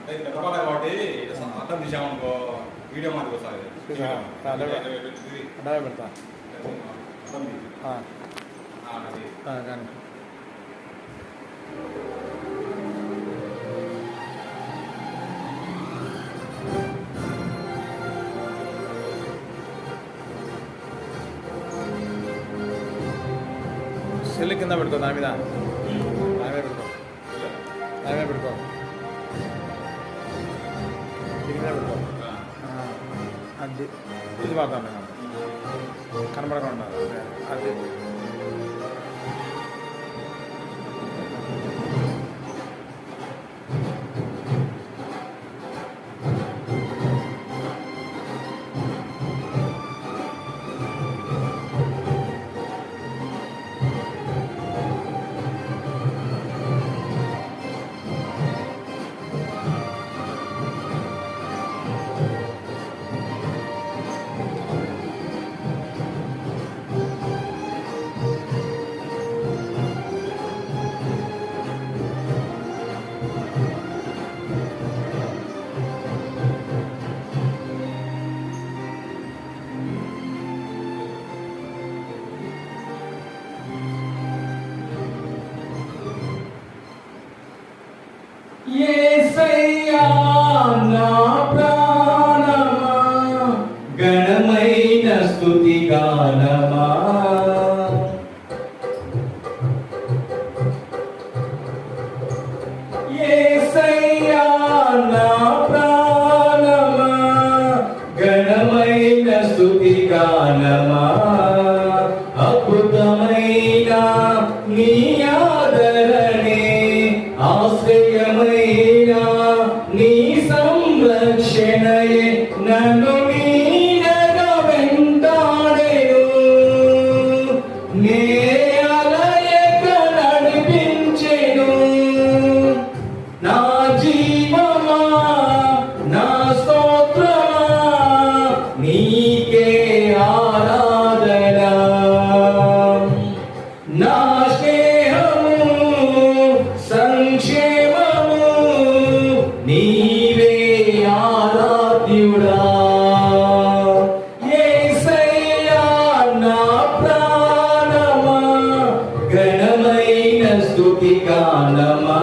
పెద్దపాట కాబట్టి అర్థం తీసామనుకో వీడియో మాది వస్తుంది పెడతా కానీ సెల్ కింద పెట్టుకో దాని మీద పెట్టుకో కింద పెట్టుకో అది ఇది మాత్రం కనపడకుండా అది యేసయ్యా నా ప్రాణమా ఘనమైన స్తుతి గానమా యేసయ్యా నా ప్రాణమా ఘనమైన స్తుతి గానమా అద్భుతమైన నీ ఆదరణే ఆశ్రయమైన నీ సంరక్షణయే నన్ను నీడగా వెంటాడెను నే అలయక నడిపించెను నా జీవమా నా స్తోత్రమా నీకే ఆరాధన నా సంక్షేమము నీవే ఆరాధ్యుడా యేసయ్యా నా ప్రాణమా ఘనమైన స్తుతి గానమా